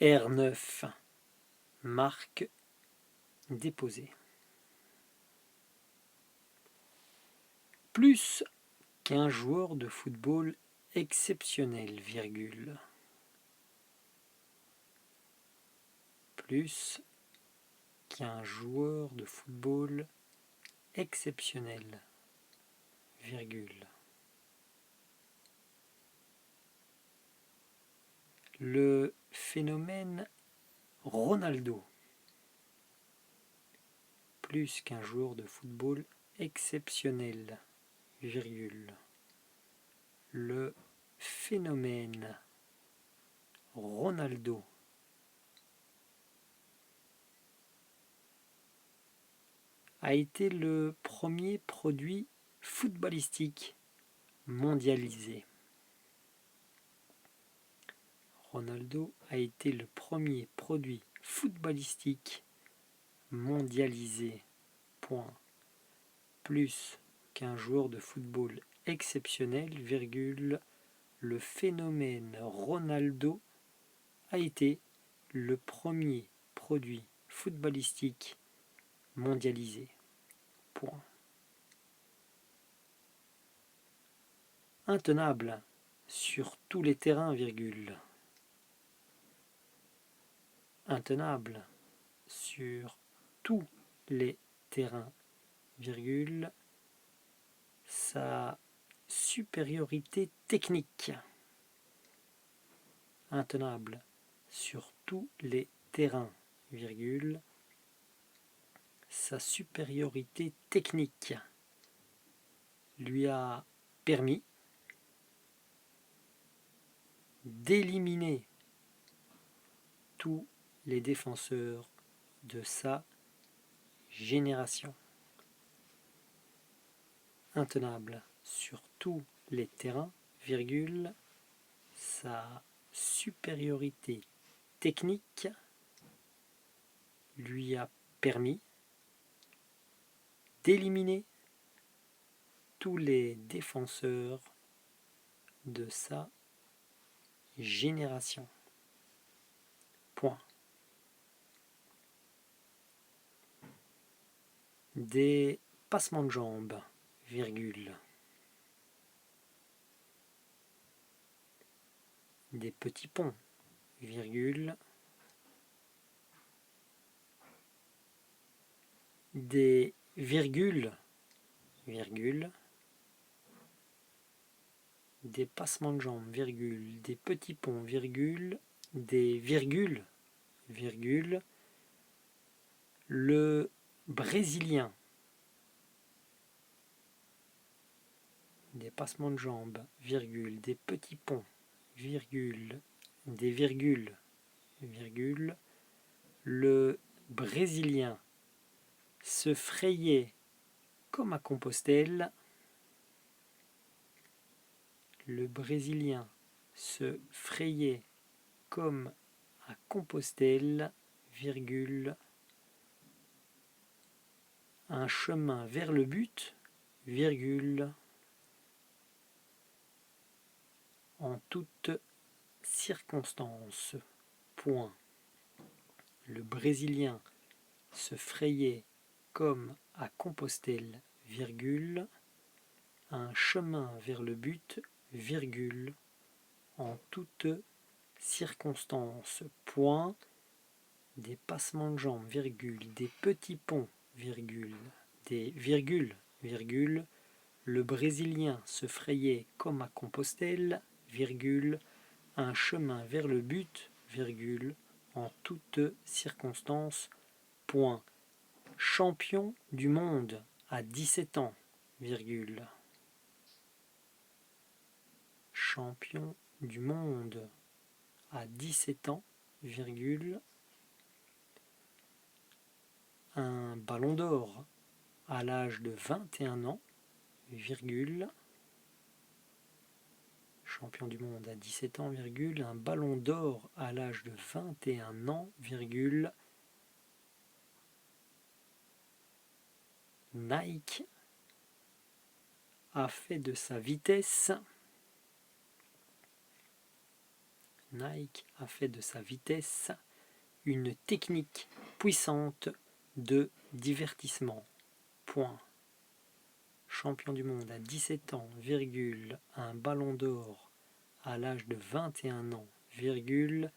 R9, marque déposée. Plus qu'un joueur de football exceptionnel, virgule. Plus qu'un joueur de football exceptionnel, virgule. Le phénomène Ronaldo. Plus qu'un joueur de football exceptionnel, virgule. Le phénomène Ronaldo a été le premier produit footballistique mondialisé. Ronaldo a été le premier produit footballistique mondialisé. Point. Plus qu'un joueur de football exceptionnel, virgule, le phénomène Ronaldo a été le premier produit footballistique mondialisé. Point. Intenable sur tous les terrains, virgule. Intenable sur tous les terrains, virgule, sa supériorité technique. Intenable sur tous les terrains, virgule, sa supériorité technique lui a permis d'éliminer tous les défenseurs de sa génération. Intenable sur tous les terrains, virgule, sa supériorité technique lui a permis d'éliminer tous les défenseurs de sa génération. Point. Des passements de jambes, virgule. Des petits ponts, virgule. Des virgules, virgule. Des passements de jambes, virgule. Des petits ponts, virgule. Des virgules, virgule. Le Brésilien. Des passements de jambes, virgule. Des petits ponts, virgule. Des virgules, virgule. Le Brésilien se frayait comme à Compostelle. Le Brésilien se frayait comme à Compostelle, virgule, un chemin vers le but, virgule, en toutes circonstances. Point. Le Brésilien se frayait comme à Compostelle, virgule, un chemin vers le but, virgule, en toutes circonstances. Point. Des passements de jambes, virgule, des petits ponts, virgule, des virgules, virgule, le Brésilien se frayait comme à Compostelle, virgule, un chemin vers le but, virgule, en toutes circonstances. Point. Champion du monde à 17 ans, virgule. Champion du monde à 17 ans, virgule. Un ballon d'or à l'âge de 21 ans, virgule. Champion du monde à 17 ans, virgule. Un ballon d'or à l'âge de 21 ans, virgule. Nike a fait de sa vitesse Nike a fait de sa vitesse une technique puissante de divertissement. Point. Champion du monde à 17 ans, virgule, un ballon d'or à l'âge de 21 ans, virgule,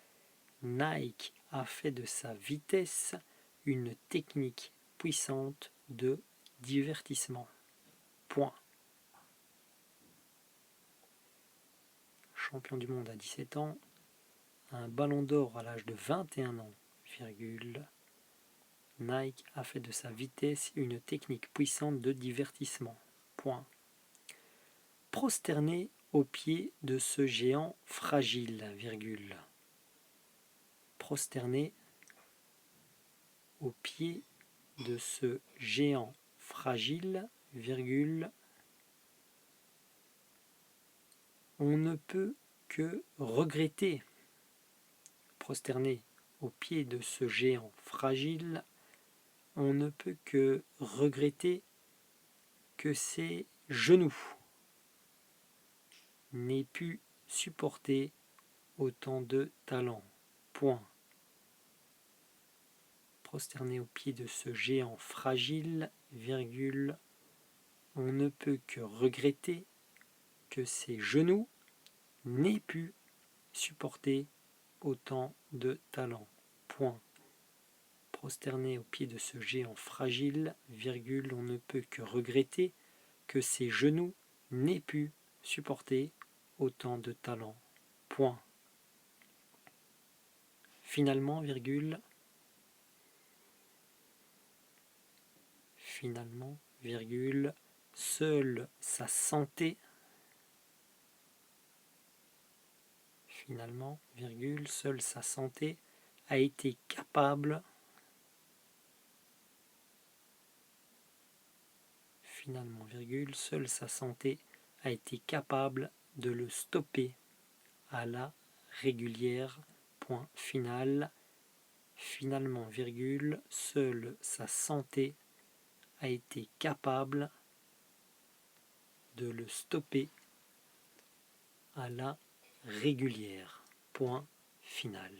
Nike a fait de sa vitesse une technique puissante de divertissement. Point. Champion du monde à 17 ans, un ballon d'or à l'âge de 21 ans, virgule, Nike a fait de sa vitesse une technique puissante de divertissement. Point. Prosterné aux pieds de ce géant fragile, virgule. Prosterné aux pieds de ce géant fragile, virgule. On ne peut que regretter. Prosterné aux pieds de ce géant fragile, on ne peut que regretter que ses genoux n'aient pu supporter autant de talent. Point. Prosterné aux pieds de ce géant fragile, virgule, on ne peut que regretter que ses genoux n'aient pu supporter autant de talent. Point. Prosterné aux pieds de ce géant fragile, virgule, on ne peut que regretter que ses genoux n'aient pu supporter autant de talent. Point. Finalement, virgule, seule sa santé, seule sa santé a été capable, seule sa santé a été capable de le stopper à la régulière. Point final. Finalement, virgule, seule sa santé a été capable de le stopper à la régulière. Point final.